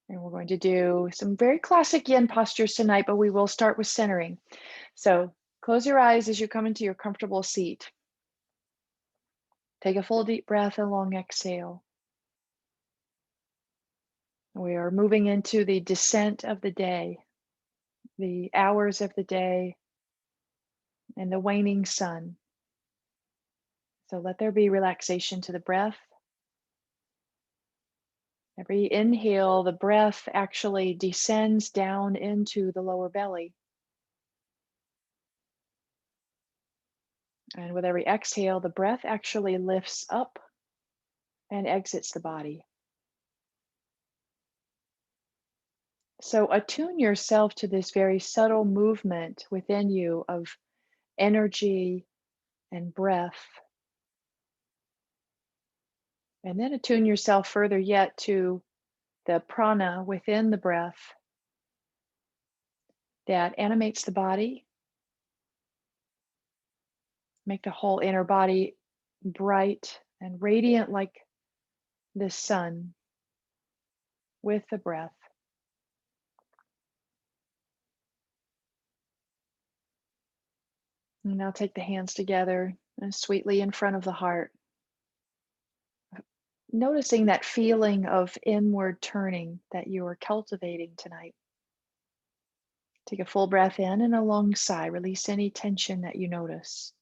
And we're going to do some very classic yin postures tonight, but we will start with centering. So close your eyes as you come into your comfortable seat. Take a full deep breath, a long exhale. We are moving into the descent of the day, the hours of the day, and the waning sun. So let there be relaxation to the breath. Every inhale, the breath actually descends down into the lower belly. And with every exhale, the breath actually lifts up and exits the body. So attune yourself to this very subtle movement within you of energy and breath. And then attune yourself further yet to the prana within the breath that animates the body, make the whole inner body bright and radiant like the sun with the breath. And now take the hands together and sweetly in front of the heart. Noticing that feeling of inward turning that you are cultivating tonight. Take a full breath in and a long sigh. Release any tension that you notice.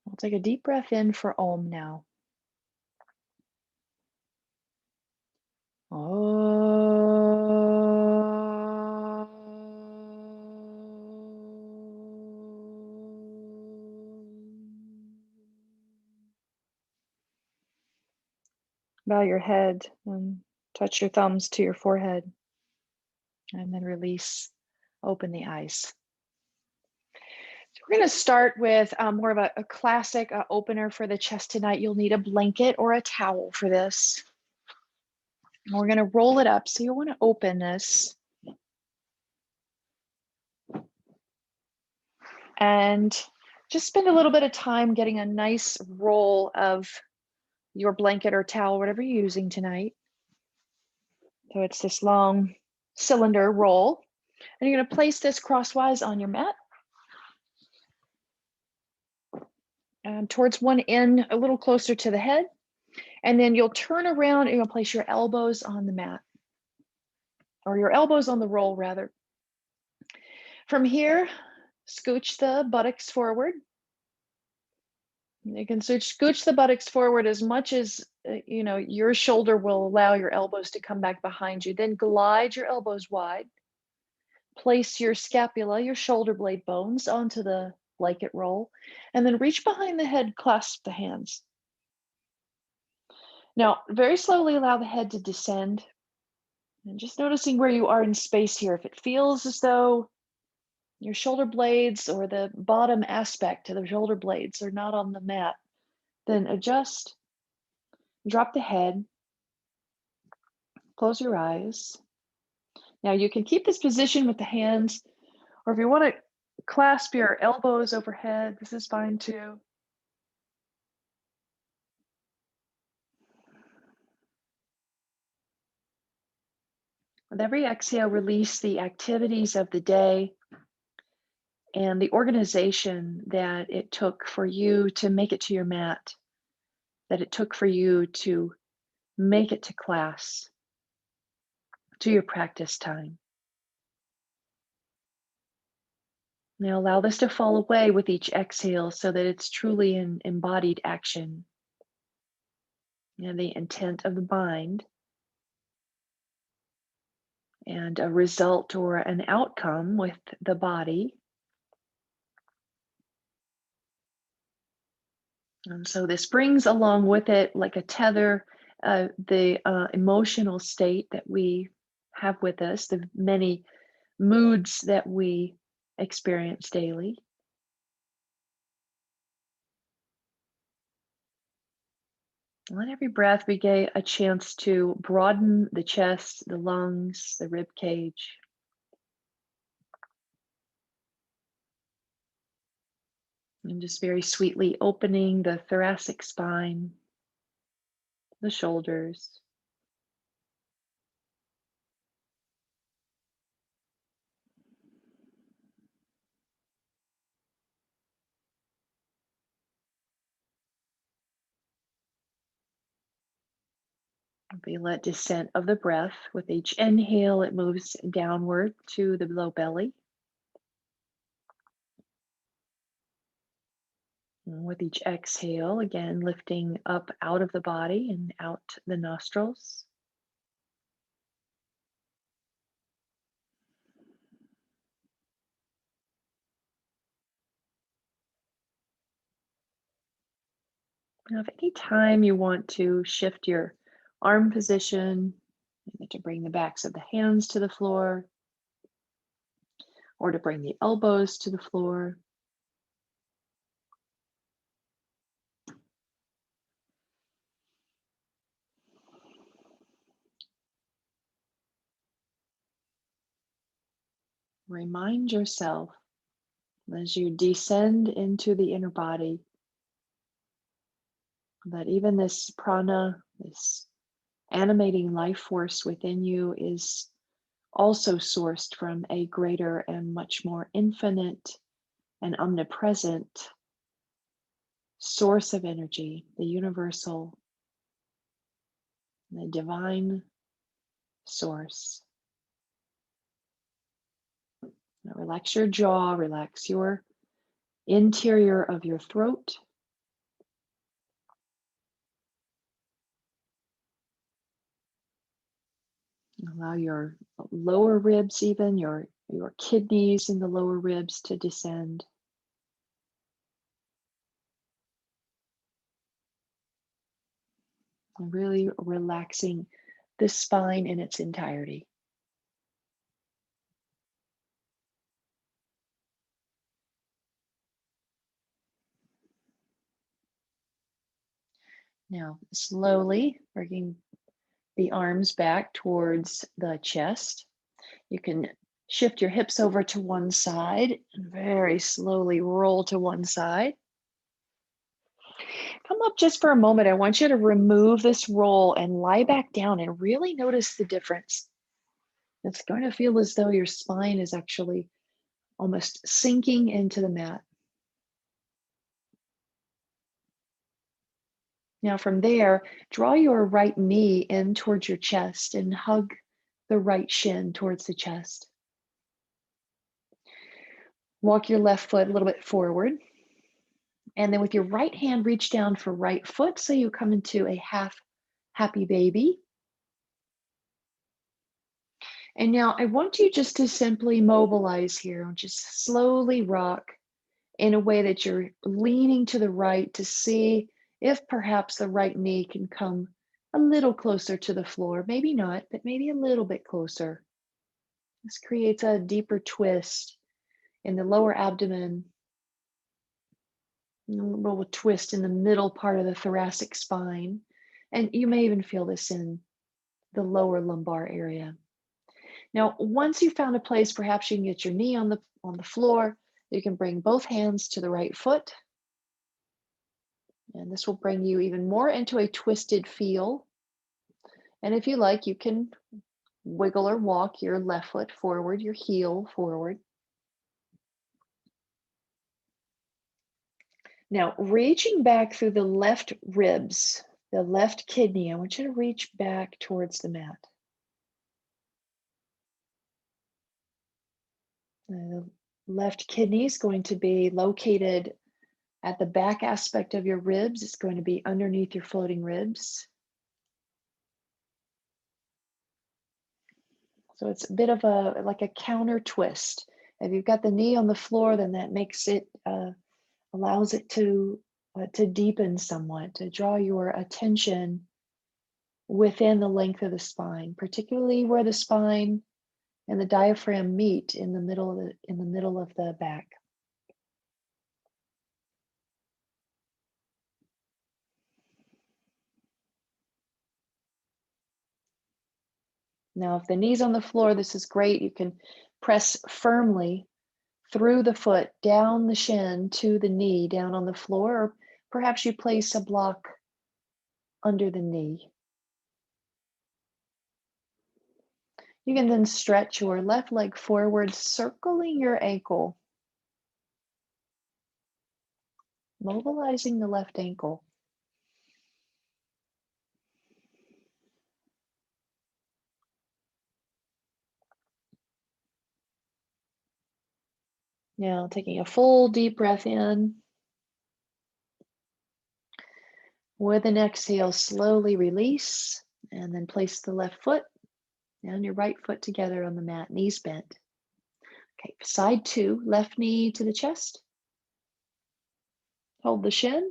We'll take a deep breath in for Om now. Bow your head and touch your thumbs to your forehead. And then release, open the eyes. So we're going to start with more of a classic opener for the chest tonight. You'll need a blanket or a towel for this. And we're going to roll it up. So you'll want to open this. And just spend a little bit of time getting a nice roll of your blanket or towel, whatever you're using tonight. So it's this long cylinder roll. And you're going to place this crosswise on your mat. And towards one end, a little closer to the head. And then you'll turn around and you'll place your elbows on the mat. Or your elbows on the roll, rather. From here, scooch the buttocks forward. You can scooch the buttocks forward as much as your shoulder will allow your elbows to come back behind you. Then glide your elbows wide. Place your scapula, your shoulder blade bones onto the blanket roll, and then reach behind the head, clasp the hands. Now, very slowly allow the head to descend. And just noticing where you are in space here. If it feels as though your shoulder blades or the bottom aspect of the shoulder blades are not on the mat, then adjust, drop the head, close your eyes. Now you can keep this position with the hands, or if you want to clasp your elbows overhead, this is fine too. With every exhale, release the activities of the day and the organization that it took for you to make it to your mat, that it took for you to make it to class, to your practice time. Now allow this to fall away with each exhale so that it's truly an embodied action. And the intent of the mind and a result or an outcome with the body. And so this brings along with it, like a tether, the emotional state that we have with us, the many moods that we experience daily. Let every breath be a chance to broaden the chest, the lungs, the rib cage. And just very sweetly opening the thoracic spine, the shoulders. Feel that descent of the breath. With each inhale, it moves downward to the low belly. And with each exhale, again, lifting up out of the body and out the nostrils. Now, if any time you want to shift your arm position, maybe to bring the backs of the hands to the floor, or to bring the elbows to the floor. Remind yourself as you descend into the inner body that even this prana, this animating life force within you, is also sourced from a greater and much more infinite and omnipresent source of energy, the universal, the divine source. Now relax your jaw, relax your interior of your throat. Allow your lower ribs, even your kidneys in the lower ribs, to descend. And really relaxing the spine in its entirety. Now, slowly bringing the arms back towards the chest. You can shift your hips over to one side and very slowly roll to one side. Come up just for a moment. I want you to remove this roll and lie back down and really notice the difference. It's going to feel as though your spine is actually almost sinking into the mat. Now from there, draw your right knee in towards your chest and hug the right shin towards the chest. Walk your left foot a little bit forward. And then with your right hand, reach down for right foot so you come into a half happy baby. And now I want you just to simply mobilize here, just slowly rock in a way that you're leaning to the right to see if perhaps the right knee can come a little closer to the floor. Maybe not, but maybe a little bit closer. This creates a deeper twist in the lower abdomen, a little twist in the middle part of the thoracic spine. And you may even feel this in the lower lumbar area. Now, once you've found a place, perhaps you can get your knee on the floor. You can bring both hands to the right foot. And this will bring you even more into a twisted feel. And if you like, you can wiggle or walk your left foot forward, your heel forward. Now, reaching back through the left ribs, the left kidney, I want you to reach back towards the mat. The left kidney is going to be located at the back aspect of your ribs. It's going to be underneath your floating ribs. So it's a bit of like a counter twist. If you've got the knee on the floor, then that makes it, allows it to deepen somewhat, to draw your attention within the length of the spine, particularly where the spine and the diaphragm meet in the middle of the back. Now, if the knee's on the floor, this is great. You can press firmly through the foot, down the shin to the knee, down on the floor, or perhaps you place a block under the knee. You can then stretch your left leg forward, circling your ankle, mobilizing the left ankle. Now, taking a full deep breath in. With an exhale, slowly release, and then place the left foot and your right foot together on the mat, knees bent. Okay, side two, left knee to the chest. Hold the shin.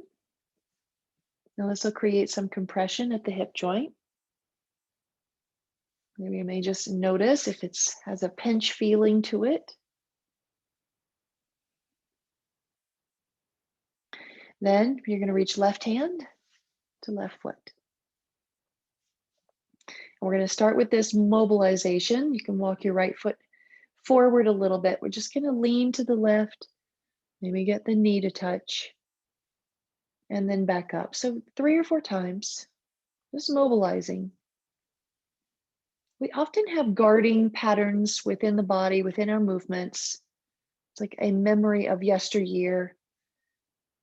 Now this will create some compression at the hip joint. Maybe you may just notice if it has a pinch feeling to it. Then you're going to reach left hand to left foot. And we're going to start with this mobilization. You can walk your right foot forward a little bit. We're just going to lean to the left, maybe get the knee to touch, and then back up. So 3 or 4 times, just mobilizing. We often have guarding patterns within the body, within our movements. It's like a memory of yesteryear,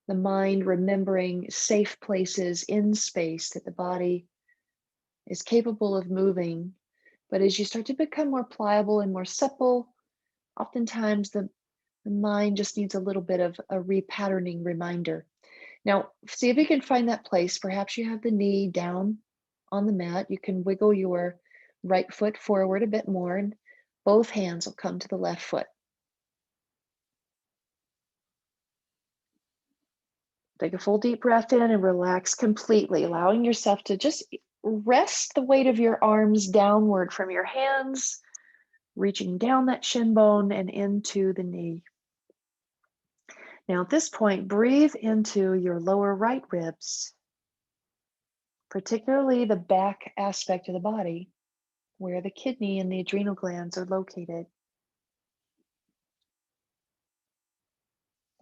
the mind remembering safe places in space that the body is capable of moving. But as you start to become more pliable and more supple, oftentimes the mind just needs a little bit of a repatterning reminder. Now, see if you can find that place. Perhaps you have the knee down on the mat. You can wiggle your right foot forward a bit more, and both hands will come to the left foot. Take a full deep breath in and relax completely, allowing yourself to just rest the weight of your arms downward from your hands, reaching down that shin bone and into the knee. Now at this point, breathe into your lower right ribs, particularly the back aspect of the body, where the kidney and the adrenal glands are located.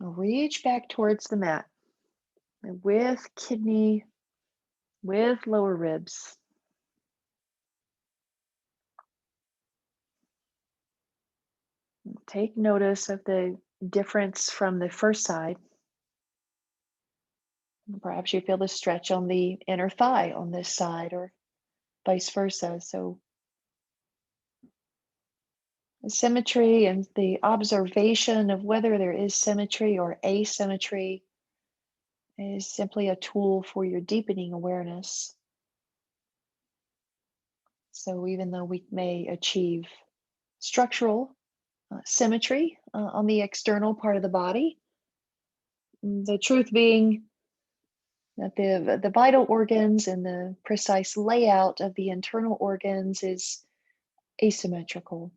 Now reach back towards the mat with kidney, with lower ribs. Take notice of the difference from the first side. Perhaps you feel the stretch on the inner thigh on this side or vice versa. So the symmetry and the observation of whether there is symmetry or asymmetry is simply a tool for your deepening awareness. So even though we may achieve structural symmetry on the external part of the body, the truth being that the vital organs and the precise layout of the internal organs is asymmetrical.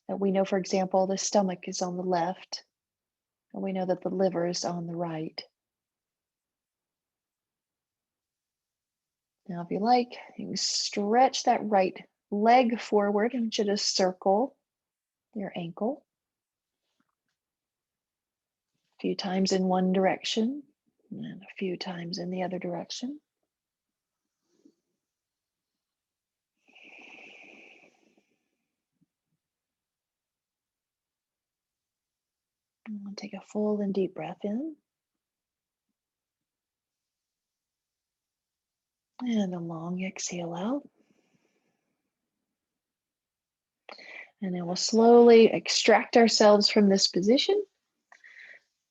That we know, for example, the stomach is on the left, and we know that the liver is on the right. Now, if you like, you can stretch that right leg forward and just circle your ankle a few times in one direction and a few times in the other direction. And take a full and deep breath in. And a long exhale out. And then we'll slowly extract ourselves from this position,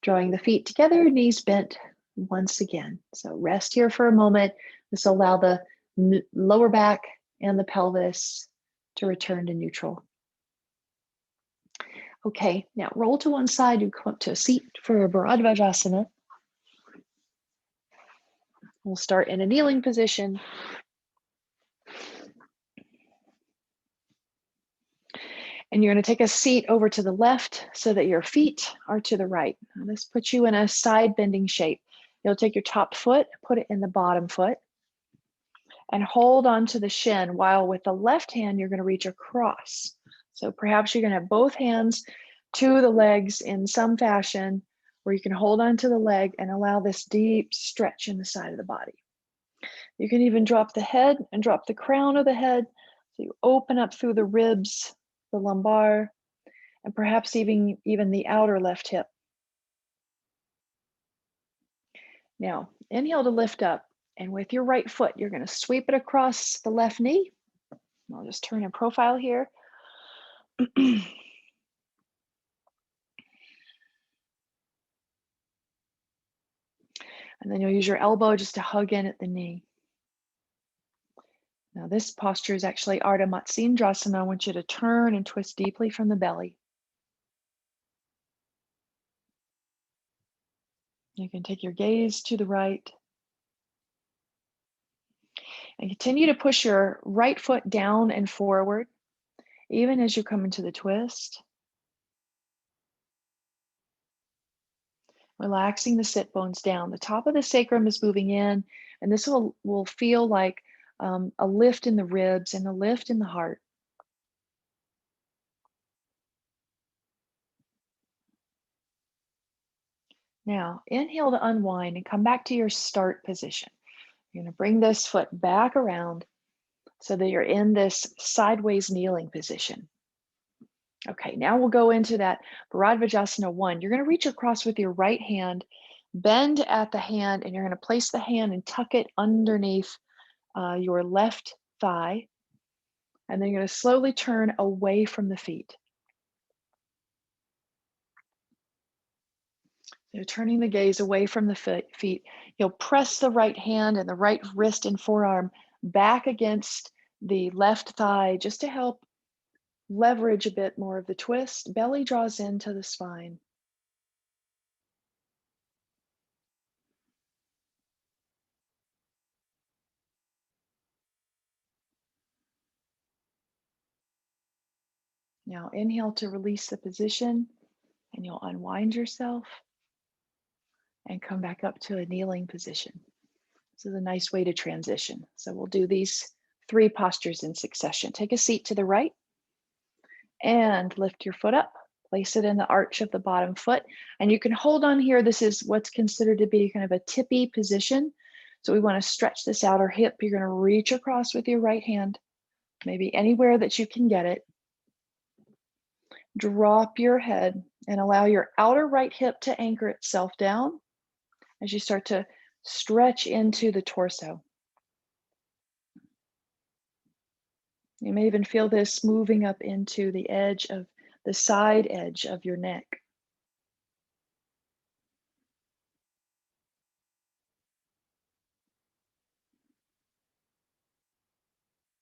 drawing the feet together, knees bent once again. So rest here for a moment. This will allow the lower back and the pelvis to return to neutral. Okay, now roll to one side and come up to a seat for a Bharadvajasana. We'll start in a kneeling position. And you're going to take a seat over to the left so that your feet are to the right. Now this puts you in a side bending shape. You'll take your top foot, put it in the bottom foot, and hold on to the shin, while with the left hand, you're going to reach across. So perhaps you're going to have both hands to the legs in some fashion, where you can hold on to the leg and allow this deep stretch in the side of the body. You can even drop the head and drop the crown of the head So you open up through the ribs, the lumbar, and perhaps even the outer left hip. Now, inhale to lift up. And with your right foot, you're going to sweep it across the left knee. I'll just turn in profile here. And then you'll use your elbow just to hug in at the knee. Now, this posture is actually Ardha Matsyendrasana. I want you to turn and twist deeply from the belly. You can take your gaze to the right and continue to push your right foot down and forward, even as you come into the twist. Relaxing the sit bones down. The top of the sacrum is moving in, and this will feel like a lift in the ribs and a lift in the heart. Now, inhale to unwind and come back to your start position. You're going to bring this foot back around so that you're in this sideways kneeling position. Okay, now we'll go into that Bharadvajasana 1. You're going to reach across with your right hand, bend at the hand, and you're going to place the hand and tuck it underneath your left thigh. And then you're going to slowly turn away from the feet. So turning the gaze away from the feet, you'll press the right hand and the right wrist and forearm back against the left thigh just to help leverage a bit more of the twist. Belly draws into the spine. Now inhale to release the position, and you'll unwind yourself and come back up to a kneeling position. This is a nice way to transition. So we'll do these 3 postures in succession. Take a seat to the right and lift your foot up. Place it in the arch of the bottom foot. And you can hold on here. This is what's considered to be kind of a tippy position. So we want to stretch this outer hip. You're going to reach across with your right hand, maybe anywhere that you can get it. Drop your head and allow your outer right hip to anchor itself down as you start to stretch into the torso. You may even feel this moving up into the edge of the side edge of your neck.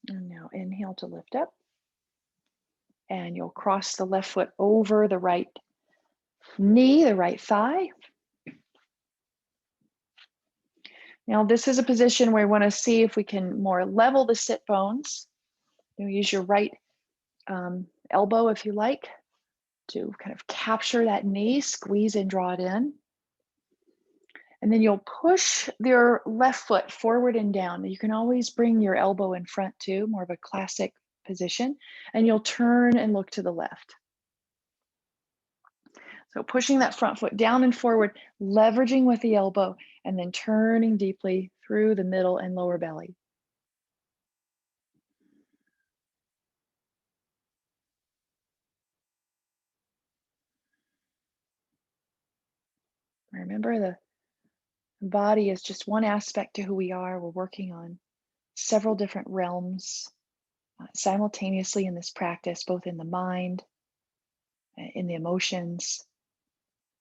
And now inhale to lift up. And you'll cross the left foot over the right knee, the right thigh. Now this is a position where we want to see if we can more level the sit bones. You'll use your right elbow, if you like, to kind of capture that knee, squeeze and draw it in. And then you'll push your left foot forward and down. You can always bring your elbow in front too, more of a classic position. And you'll turn and look to the left. So pushing that front foot down and forward, leveraging with the elbow, and then turning deeply through the middle and lower belly. Remember, the body is just one aspect to who we are. We're working on several different realms simultaneously in this practice, both in the mind, in the emotions,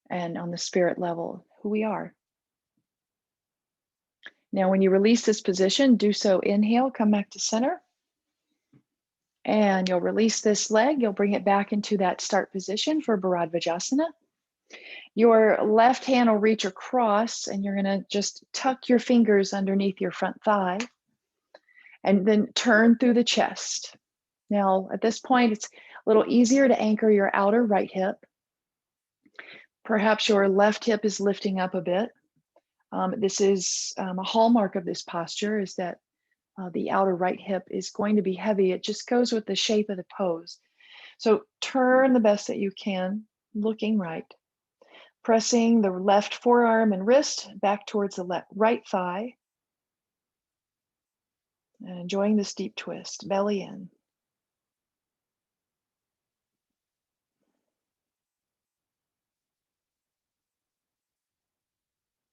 and on the spirit level, who we are. Now, when you release this position, do so inhale, come back to center. And you'll release this leg. You'll bring it back into that start position for Bharadvajasana. Your left hand will reach across, and you're going to just tuck your fingers underneath your front thigh and then turn through the chest. Now, at this point, it's a little easier to anchor your outer right hip. Perhaps your left hip is lifting up a bit. This is a hallmark of this posture, is that the outer right hip is going to be heavy. It just goes with the shape of the pose. So turn the best that you can, looking right. Pressing the left forearm and wrist back towards the right thigh. And enjoying this deep twist, belly in.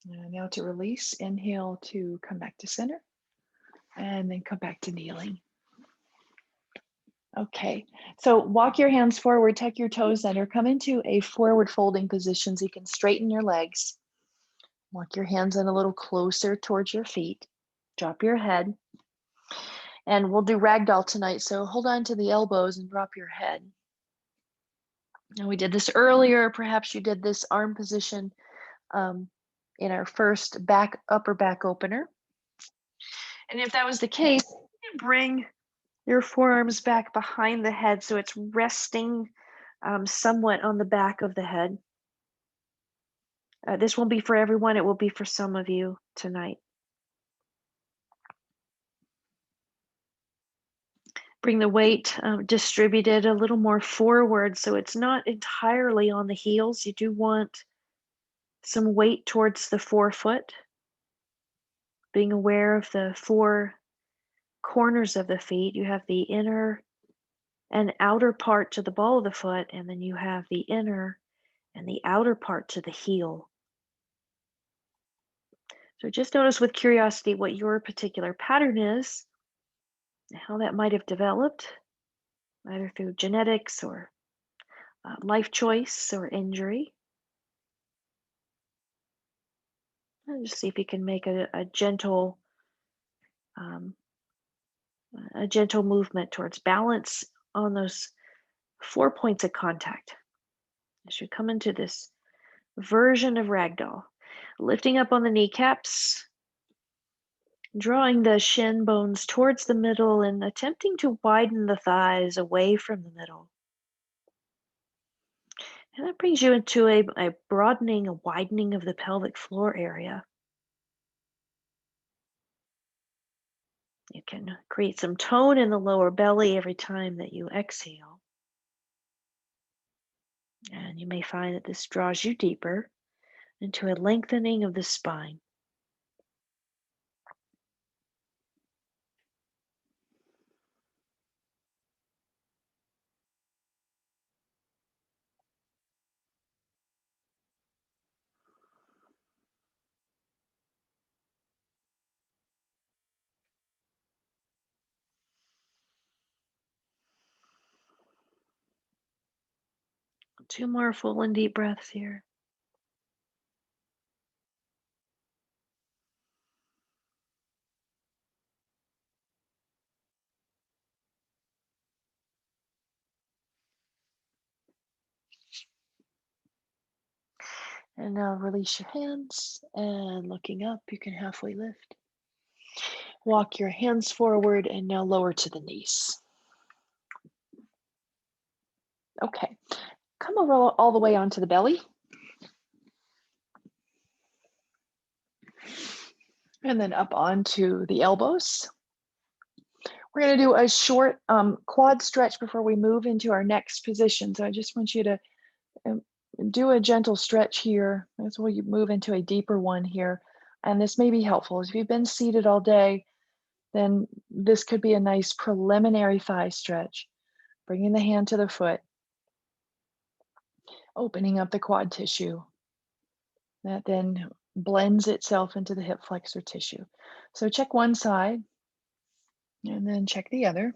And now to release, inhale to come back to center, and then come back to kneeling. Okay, so walk your hands forward, tuck your toes under, come into a forward folding position so you can straighten your legs. Walk your hands in a little closer towards your feet. Drop your head. And we'll do ragdoll tonight, so hold on to the elbows and drop your head. And we did this earlier. Perhaps you did this arm position in our first upper back opener. And if that was the case, you can bring your forearms back behind the head so it's resting somewhat on the back of the head. This won't be for everyone. It will be for some of you tonight. Bring the weight distributed a little more forward so it's not entirely on the heels. You do want some weight towards the forefoot. Being aware of the four corners of the feet. You have the inner and outer part to the ball of the foot, and then you have the inner and the outer part to the heel. So just notice with curiosity what your particular pattern is, and how that might have developed, either through genetics or life choice or injury. And just see if you can make a gentle movement towards balance on those 4 points of contact as you come into this version of ragdoll. Lifting up on the kneecaps, drawing the shin bones towards the middle and attempting to widen the thighs away from the middle. And that brings you into a broadening, a widening of the pelvic floor area. You can create some tone in the lower belly every time that you exhale. And you may find that this draws you deeper into a lengthening of the spine. Two more full and deep breaths here. And now release your hands, and looking up, you can halfway lift. Walk your hands forward and now lower to the knees. Okay, come over all the way onto the belly. And then up onto the elbows. We're going to do a short quad stretch before we move into our next position. So I just want you to do a gentle stretch here as we move into a deeper one here. And this may be helpful. If you've been seated all day, then this could be a nice preliminary thigh stretch. Bringing the hand to the foot, opening up the quad tissue. That then blends itself into the hip flexor tissue. So check one side and then check the other.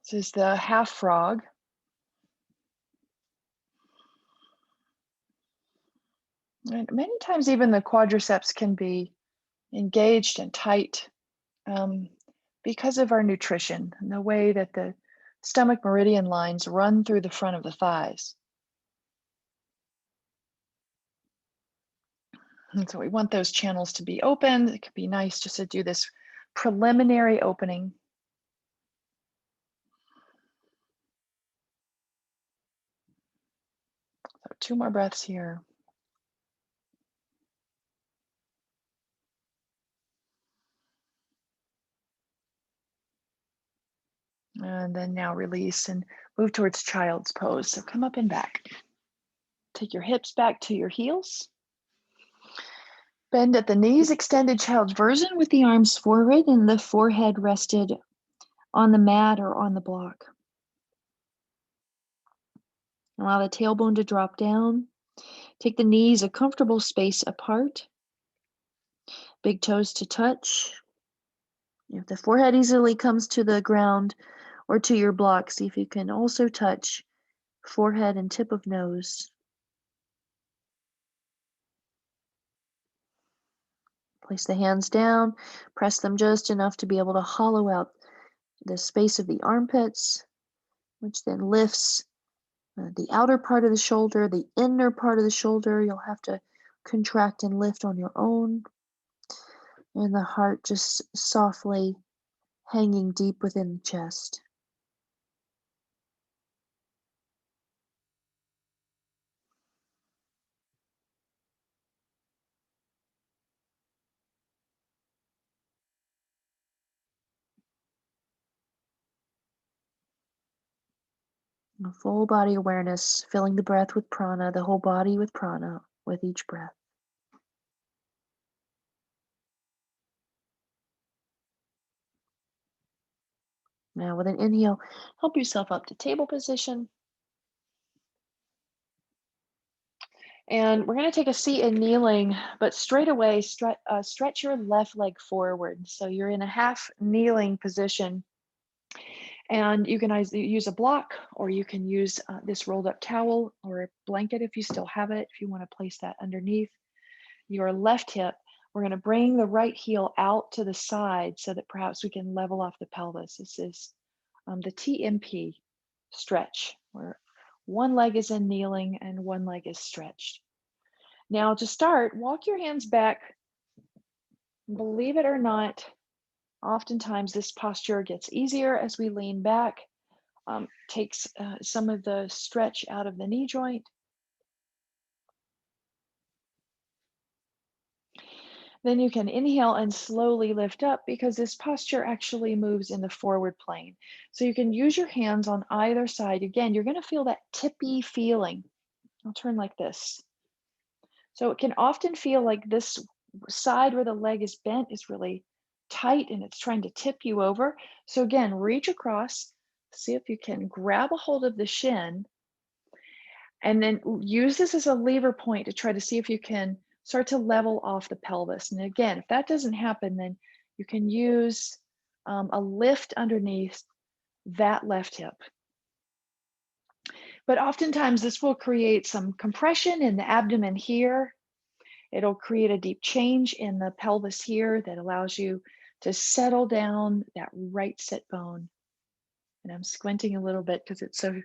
This is the half frog. And many times even the quadriceps can be engaged and tight because of our nutrition and the way that the stomach meridian lines run through the front of the thighs. And so we want those channels to be open. It could be nice just to do this preliminary opening. So 2 more breaths here. And then now release and move towards child's pose. So come up and back. Take your hips back to your heels. Bend at the knees, extended child's version with the arms forward and the forehead rested on the mat or on the block. Allow the tailbone to drop down. Take the knees a comfortable space apart, big toes to touch. If the forehead easily comes to the ground or to your block, see if you can also touch forehead and tip of nose. Place the hands down, press them just enough to be able to hollow out the space of the armpits, which then lifts the outer part of the shoulder, the inner part of the shoulder. You'll have to contract and lift on your own. And the heart just softly hanging deep within the chest. A full body awareness, filling the breath with prana, the whole body with prana with each breath. Now, with an inhale, help yourself up to table position. And we're going to take a seat in kneeling, but straight away stretch your left leg forward. So you're in a half kneeling position. And you can either use a block or you can use this rolled up towel or a blanket if you still have it, if you want to place that underneath your left hip. We're going to bring the right heel out to the side so that perhaps we can level off the pelvis. This is the TMP stretch, where one leg is in kneeling and one leg is stretched. Now to start, walk your hands back. Believe it or not, oftentimes this posture gets easier as we lean back, takes some of the stretch out of the knee joint. Then you can inhale and slowly lift up because this posture actually moves in the forward plane. So you can use your hands on either side. Again, you're going to feel that tippy feeling. I'll turn like this. So it can often feel like this side where the leg is bent is really tight and it's trying to tip you over. So again, reach across, see if you can grab a hold of the shin, and then use this as a lever point to try to see if you can start to level off the pelvis. And again, if that doesn't happen, then you can use a lift underneath that left hip. But oftentimes this will create some compression in the abdomen here. It'll create a deep change in the pelvis here that allows you to settle down that right sit bone. And I'm squinting a little bit because it's so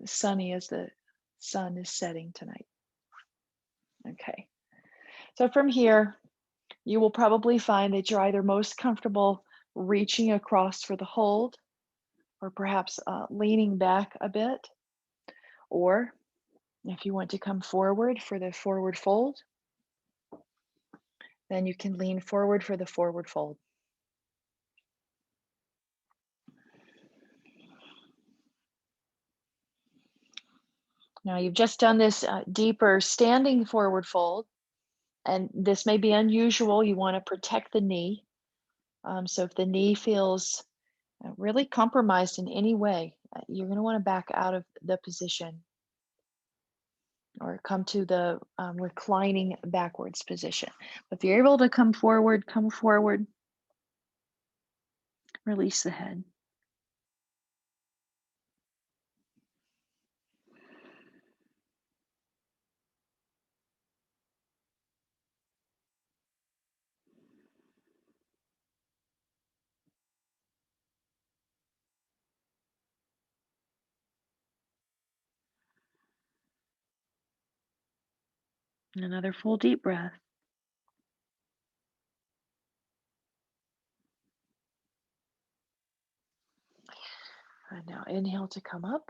sunny as the sun is setting tonight. Okay. So from here, you will probably find that you're either most comfortable reaching across for the hold, or perhaps leaning back a bit, or if you want to come forward for the forward fold, then you can lean forward for the forward fold. Now you've just done this deeper standing forward fold, and this may be unusual. You want to protect the knee. So if the knee feels really compromised in any way, you're going to want to back out of the position or come to the reclining backwards position. But if you're able to come forward, release the head. Another full deep breath. And now inhale to come up.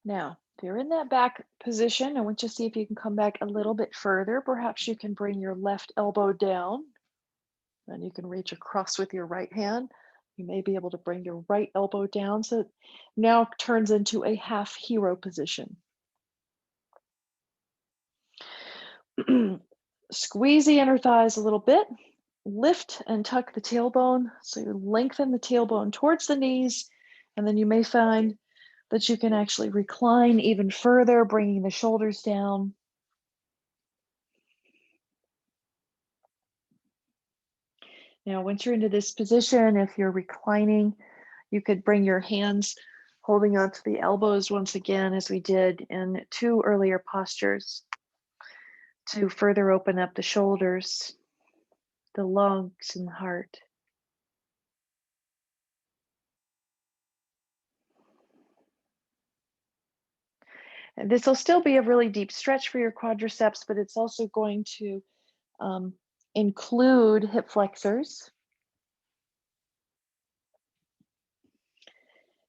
Now, if you're in that back position, I want you to see if you can come back a little bit further. Perhaps you can bring your left elbow down, and you can reach across with your right hand. You may be able to bring your right elbow down, so it now turns into a half hero position. Squeeze the inner thighs a little bit. Lift and tuck the tailbone. So you lengthen the tailbone towards the knees, and then you may find that you can actually recline even further, bringing the shoulders down. Now, once you're into this position, if you're reclining, you could bring your hands holding onto the elbows once again, as we did in two earlier postures, to further open up the shoulders, the lungs, and the heart. And this will still be a really deep stretch for your quadriceps, but it's also going to um, include hip flexors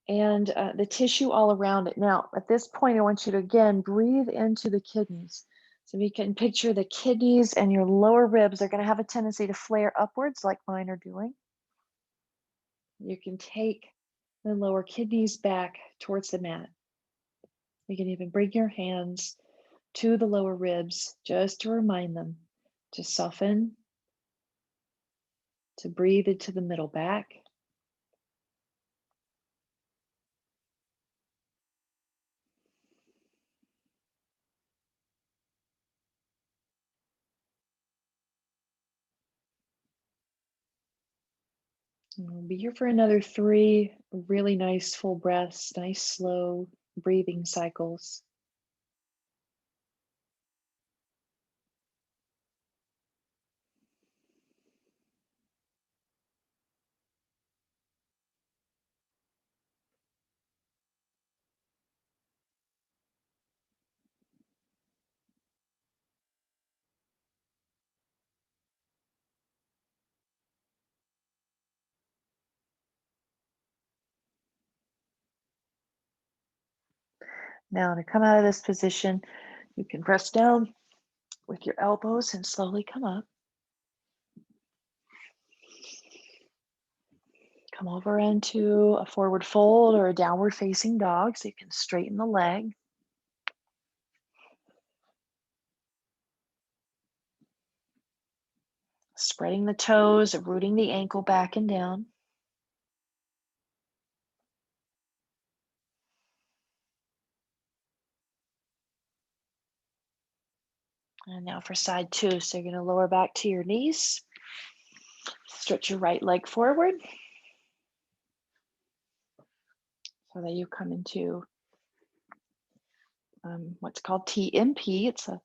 and the tissue all around it. Now, at this point, I want you to again breathe into the kidneys. So you can picture the kidneys and your lower ribs are going to have a tendency to flare upwards, like mine are doing. You can take the lower kidneys back towards the mat. You can even bring your hands to the lower ribs just to remind them to soften, to breathe into the middle back. And we'll be here for another three really nice full breaths, nice slow breathing cycles. Now, to come out of this position, you can press down with your elbows and slowly come up. Come over into a forward fold or a downward facing dog so you can straighten the leg. Spreading the toes, rooting the ankle back and down. And now for side two. So you're going to lower back to your knees. Stretch your right leg forward so that you come into what's called TMP. It's an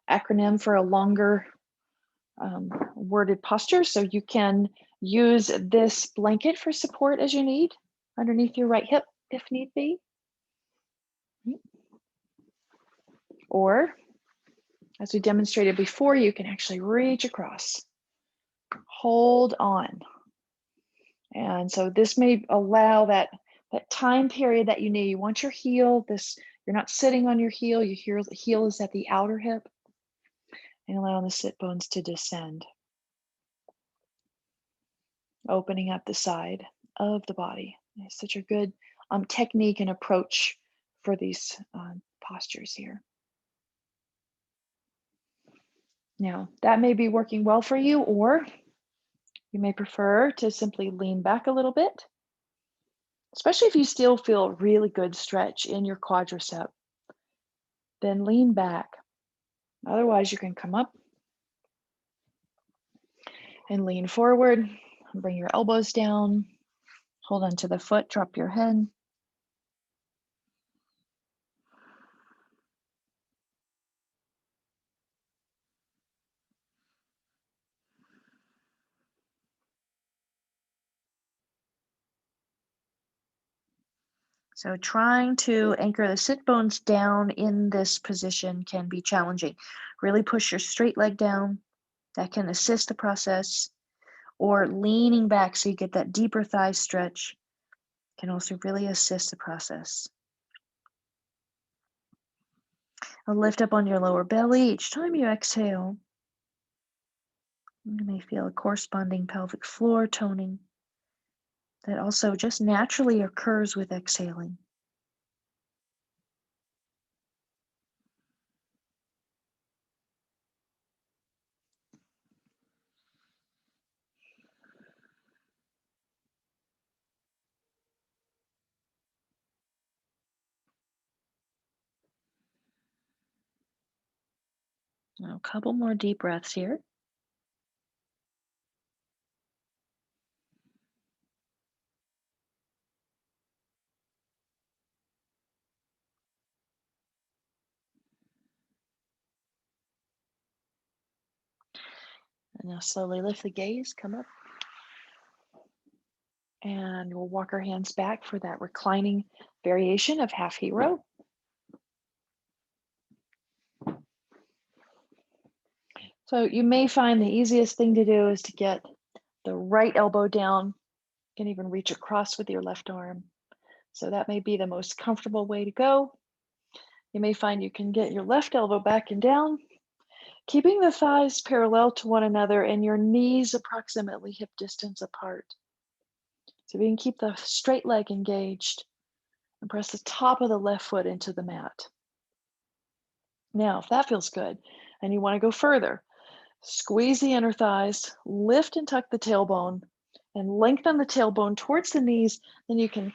acronym for a longer worded posture. So you can use this blanket for support as you need underneath your right hip if need be. Or, as we demonstrated before, you can actually reach across, hold on. And so this may allow that time period that you need. You want your heel, you're not sitting on your heel, your heel is at the outer hip, and allowing the sit bones to descend, opening up the side of the body. It's such a good technique and approach for these postures here. Now, that may be working well for you, or you may prefer to simply lean back a little bit, especially if you still feel really good stretch in your quadricep. Then lean back. Otherwise, you can come up and lean forward. Bring your elbows down. Hold onto the foot, drop your head. So trying to anchor the sit bones down in this position can be challenging. Really push your straight leg down. That can assist the process. Or leaning back so you get that deeper thigh stretch can also really assist the process. I'll lift up on your lower belly each time you exhale. You may feel a corresponding pelvic floor toning that also just naturally occurs with exhaling. Now, a couple more deep breaths here. And now slowly lift the gaze, come up, and we'll walk our hands back for that reclining variation of half hero. So you may find the easiest thing to do is to get the right elbow down. You can even reach across with your left arm. So that may be the most comfortable way to go. You may find you can get your left elbow back and down, keeping the thighs parallel to one another and your knees approximately hip distance apart. So we can keep the straight leg engaged and press the top of the left foot into the mat. Now, if that feels good and you want to go further, squeeze the inner thighs, lift and tuck the tailbone, and lengthen the tailbone towards the knees. Then you can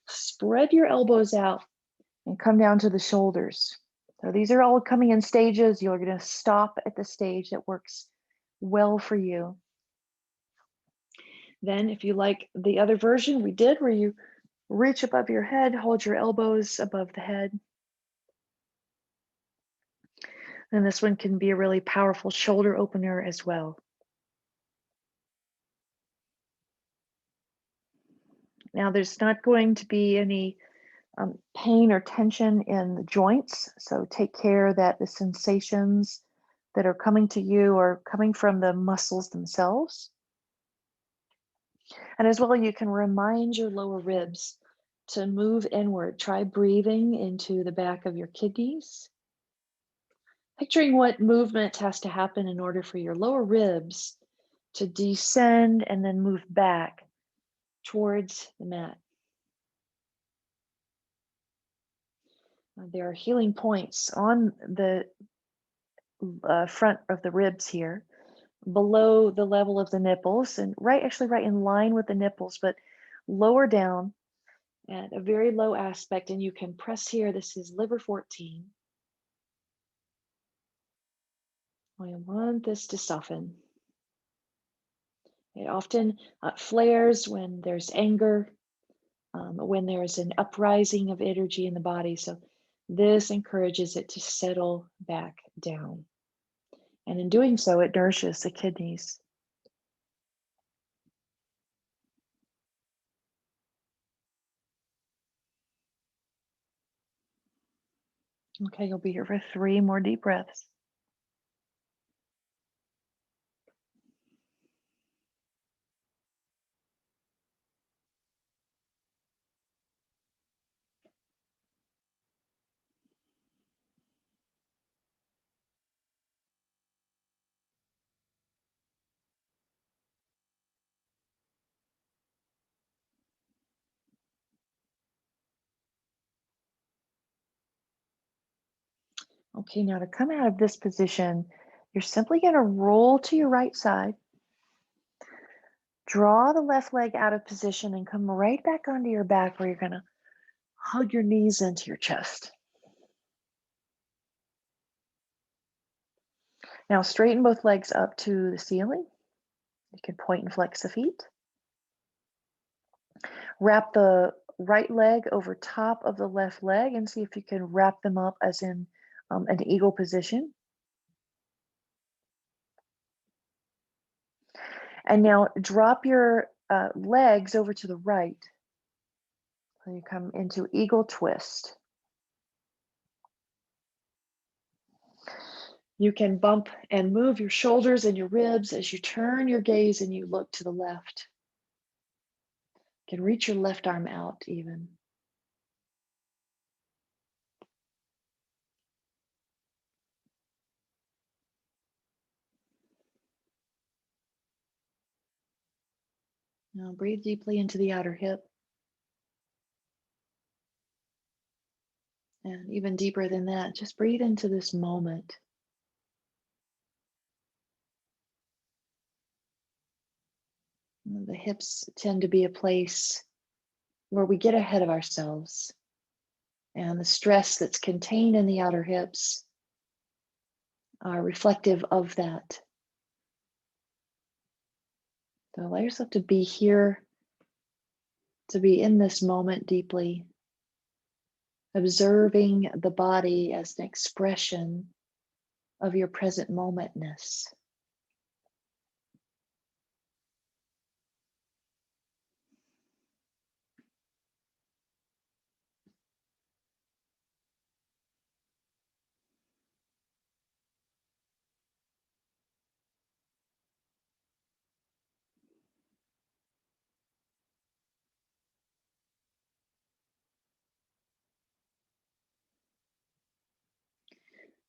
spread your elbows out and come down to the shoulders. So these are all coming in stages. You're going to stop at the stage that works well for you. Then, if you like the other version we did, where you reach above your head, hold your elbows above the head. And this one can be a really powerful shoulder opener as well. Now, there's not going to be any pain or tension in the joints. So take care that the sensations that are coming to you are coming from the muscles themselves. And as well, you can remind your lower ribs to move inward. Try breathing into the back of your kidneys. Picturing what movement has to happen in order for your lower ribs to descend and then move back towards the mat. There are healing points on the front of the ribs here, below the level of the nipples, and actually right in line with the nipples, but lower down at a very low aspect. And you can press here. This is liver 14. I want this to soften. It often flares when there's anger, when there's an uprising of energy in the body. So this encourages it to settle back down. And in doing so, it nourishes the kidneys. Okay, you'll be here for 3 more deep breaths. Okay, now to come out of this position, you're simply going to roll to your right side, draw the left leg out of position, and come right back onto your back where you're going to hug your knees into your chest. Now straighten both legs up to the ceiling. You can point and flex the feet. Wrap the right leg over top of the left leg and see if you can wrap them up as in an eagle position. And now drop your legs over to the right. So you come into eagle twist. You can bump and move your shoulders and your ribs as you turn your gaze and you look to the left. You can reach your left arm out even. Now breathe deeply into the outer hip. And even deeper than that, just breathe into this moment. The hips tend to be a place where we get ahead of ourselves. And the stress that's contained in the outer hips are reflective of that. So allow yourself to be here, to be in this moment deeply, observing the body as an expression of your present momentness.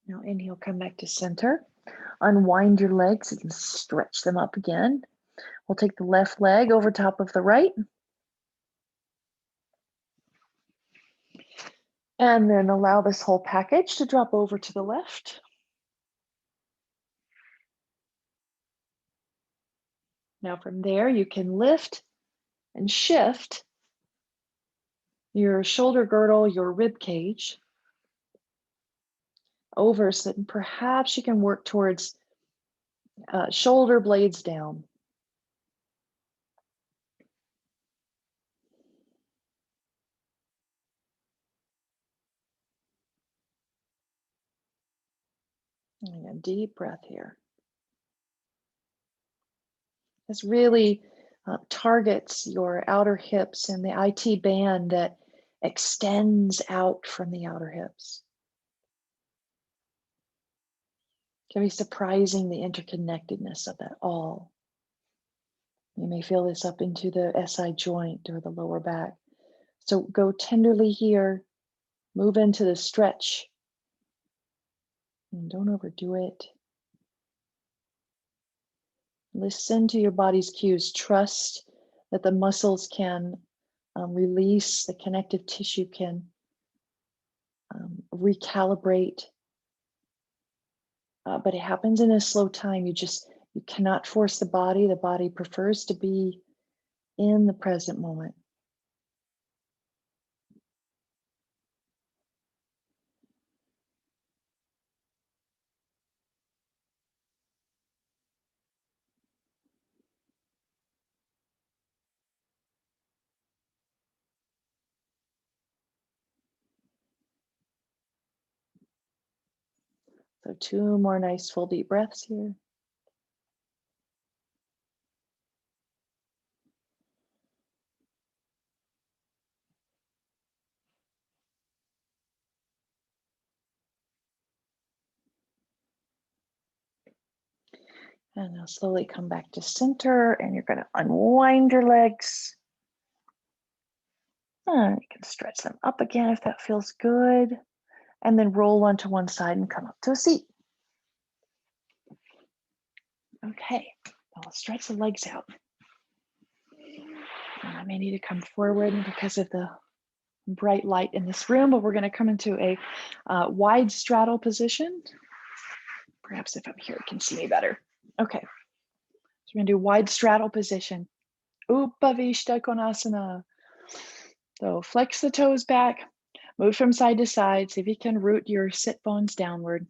Now inhale, come back to center. Unwind your legs and stretch them up again. We'll take the left leg over top of the right. And then allow this whole package to drop over to the left. Now from there, you can lift and shift your shoulder girdle, your rib cage over so that perhaps you can work towards shoulder blades down. And a deep breath here. This really targets your outer hips and the IT band that extends out from the outer hips. It can be surprising the interconnectedness of that all. You may feel this up into the SI joint or the lower back. So go tenderly here, move into the stretch, and don't overdo it. Listen to your body's cues. Trust that the muscles can release, the connective tissue can recalibrate. But it happens in a slow time. You cannot force the body. The body prefers to be in the present moment. So 2 more nice full deep breaths here. And now slowly come back to center, and you're going to unwind your legs. And you can stretch them up again if that feels good. And then roll onto one side and come up to a seat. Okay, now let's stretch the legs out. And I may need to come forward because of the bright light in this room, but we're going to come into a wide straddle position. Perhaps if I'm here, you can see me better. Okay, so we're going to do wide straddle position. Upavishta Konasana. So flex the toes back, move from side to side. See if you can root your sit bones downward.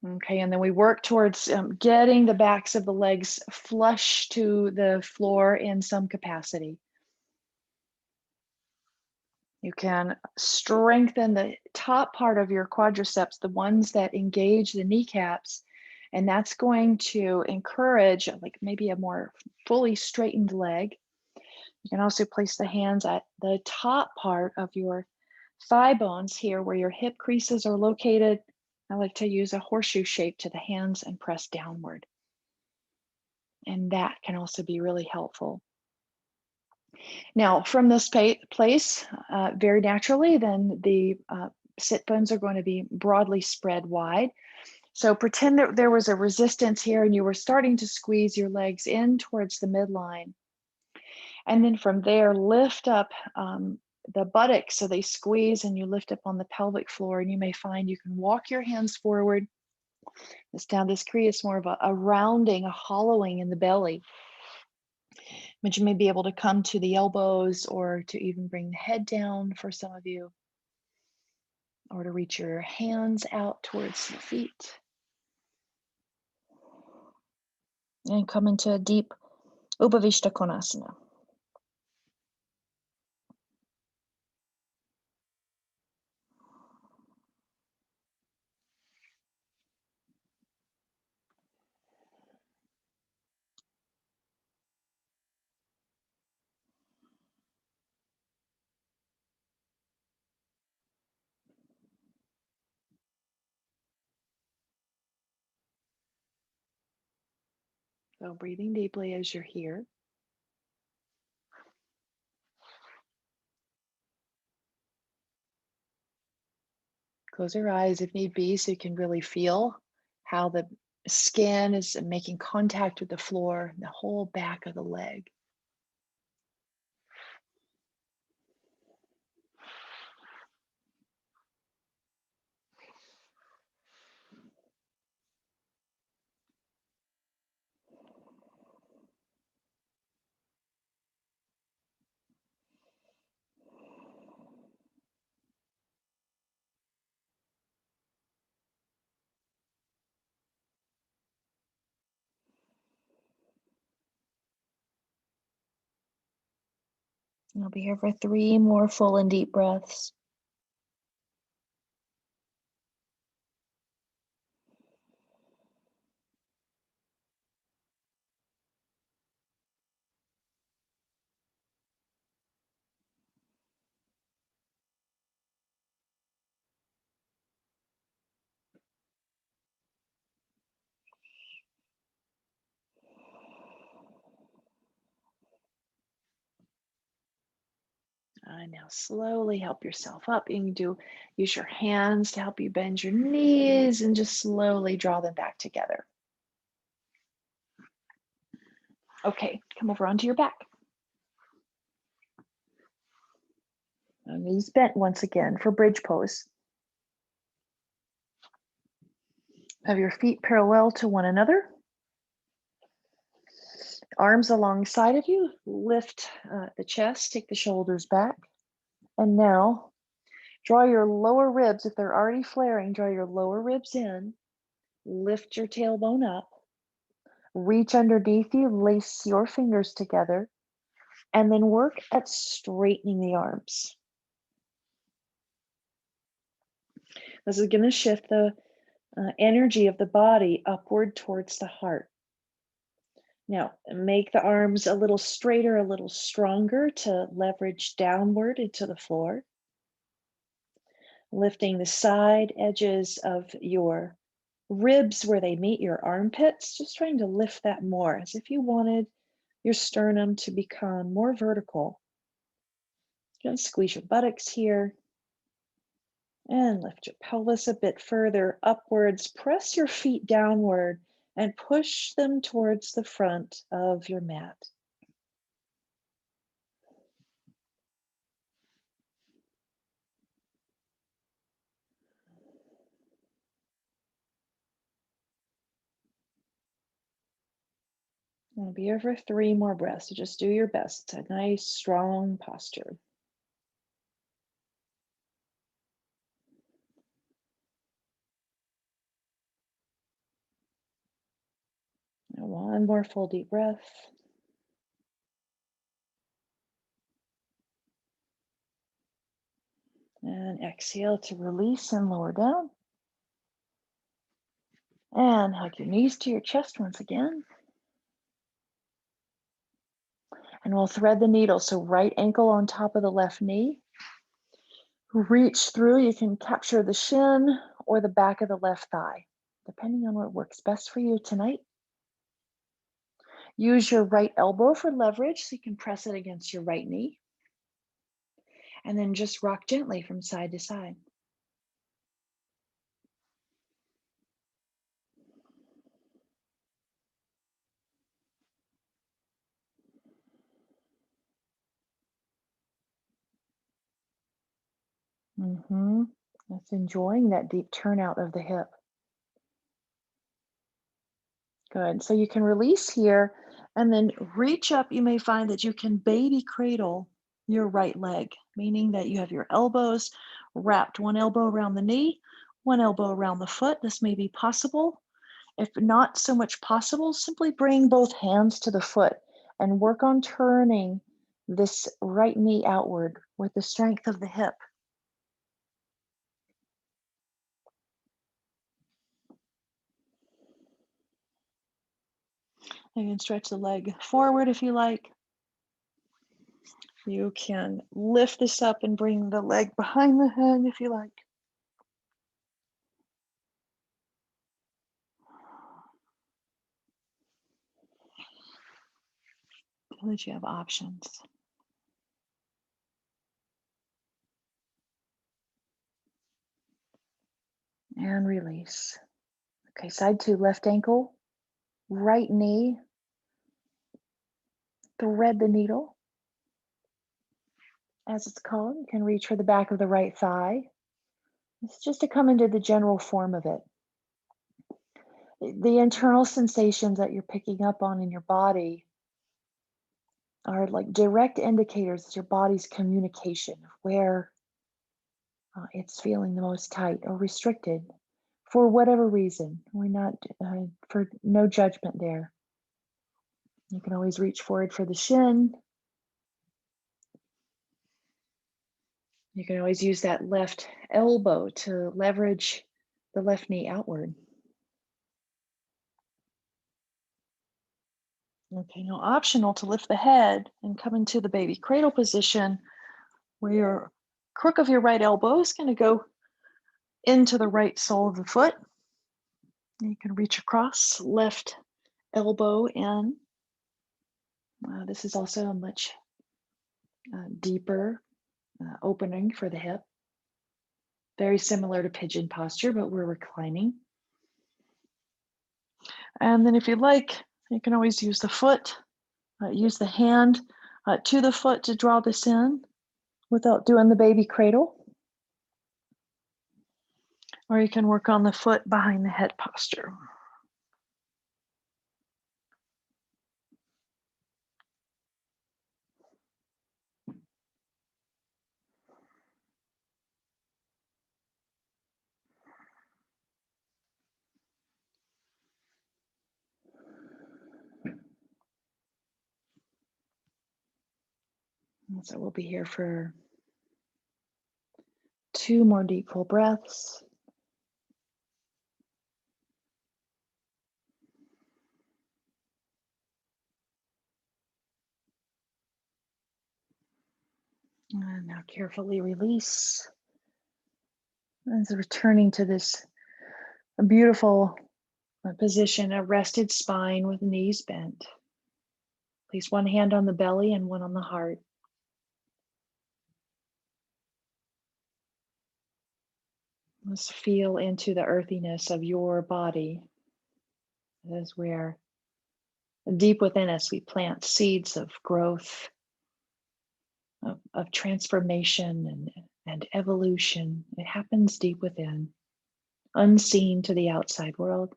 Okay, and then we work towards getting the backs of the legs flush to the floor in some capacity. You can strengthen the top part of your quadriceps, the ones that engage the kneecaps, and that's going to encourage like maybe a more fully straightened leg. You can also place the hands at the top part of your thigh bones here where your hip creases are located. I like to use a horseshoe shape to the hands and press downward. And that can also be really helpful. Now, from this place, very naturally, then the sit bones are going to be broadly spread wide. So pretend that there was a resistance here and you were starting to squeeze your legs in towards the midline. And then from there, lift up the buttocks so they squeeze and you lift up on the pelvic floor. And you may find you can walk your hands forward. This creates more of a rounding, a hollowing in the belly. But you may be able to come to the elbows or to even bring the head down for some of you, or to reach your hands out towards the feet. And come into a deep Upavishta Konasana. So breathing deeply as you're here. Close your eyes if need be so you can really feel how the skin is making contact with the floor, the whole back of the leg. And I'll be here for 3 more full and deep breaths. Now slowly help yourself up. You can use your hands to help you bend your knees and just slowly draw them back together. Okay, come over onto your back. Knees bent once again for bridge pose. Have your feet parallel to one another. Arms alongside of you. Lift the chest, take the shoulders back. And now draw your lower ribs, if they're already flaring, draw your lower ribs in. Lift your tailbone up. Reach underneath you, lace your fingers together, and then work at straightening the arms. This is going to shift the energy of the body upward towards the heart. Now, make the arms a little straighter, a little stronger to leverage downward into the floor. Lifting the side edges of your ribs where they meet your armpits, just trying to lift that more, as if you wanted your sternum to become more vertical. You're going to squeeze your buttocks here. And lift your pelvis a bit further upwards. Press your feet downward and push them towards the front of your mat. I'll be here for 3 more breaths, so just do your best. It's a nice, strong posture. Now 1 more full deep breath. And exhale to release and lower down. And hug your knees to your chest once again. And we'll thread the needle. So right ankle on top of the left knee. Reach through. You can capture the shin or the back of the left thigh, depending on what works best for you tonight. Use your right elbow for leverage so you can press it against your right knee. And then just rock gently from side to side. That's enjoying that deep turnout of the hip. Good. So you can release here and then reach up. You may find that you can baby cradle your right leg, meaning that you have your elbows wrapped, 1 elbow around the knee, 1 elbow around the foot. This may be possible. If not so much possible, simply bring both hands to the foot and work on turning this right knee outward with the strength of the hip. You can stretch the leg forward if you like. You can lift this up and bring the leg behind the head if you like. So that you have options. And release. Okay, side two, left ankle, right knee, thread the needle, as it's called. You can reach for the back of the right thigh. It's just to come into the general form of it. The internal sensations that you're picking up on in your body are like direct indicators of your body's communication of where it's feeling the most tight or restricted for whatever reason. We're not, for no judgment there. You can always reach forward for the shin. You can always use that left elbow to leverage the left knee outward. Okay, now optional to lift the head and come into the baby cradle position where your crook of your right elbow is going to go into the right sole of the foot. You can reach across, left elbow in. This is also a much deeper opening for the hip. Very similar to pigeon posture, but we're reclining. And then if you like, you can always use the foot, use the hand to the foot to draw this in without doing the baby cradle. Or you can work on the foot behind the head posture. And so we'll be here for 2 more deep full breaths. And now carefully release. And so returning to this beautiful position, a rested spine with knees bent. Place one hand on the belly and one on the heart. Let's feel into the earthiness of your body as we're deep within us. We plant seeds of growth, of transformation and evolution. It happens deep within, unseen to the outside world.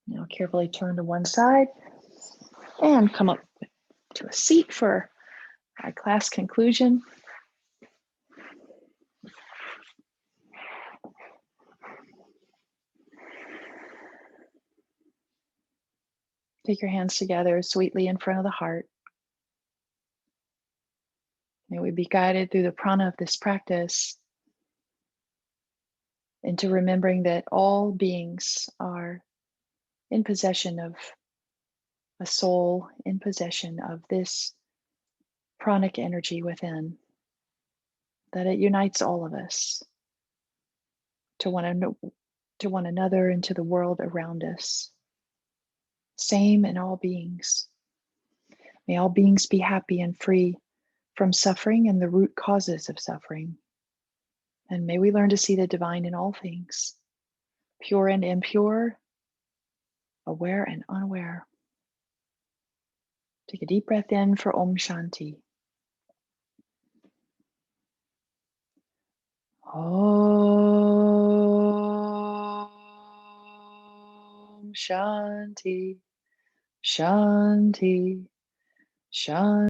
Now carefully turn to one side and come up to a seat for our class conclusion. Take your hands together sweetly in front of the heart. May we be guided through the prana of this practice into remembering that all beings are in possession of a soul, in possession of this pranic energy within, that it unites all of us to one another and to the world around us. Same in all beings. May all beings be happy and free from suffering and the root causes of suffering. And may we learn to see the divine in all things, pure and impure, aware and unaware. Take a deep breath in for Om Shanti. Om Shanti, Shanti, Shanti.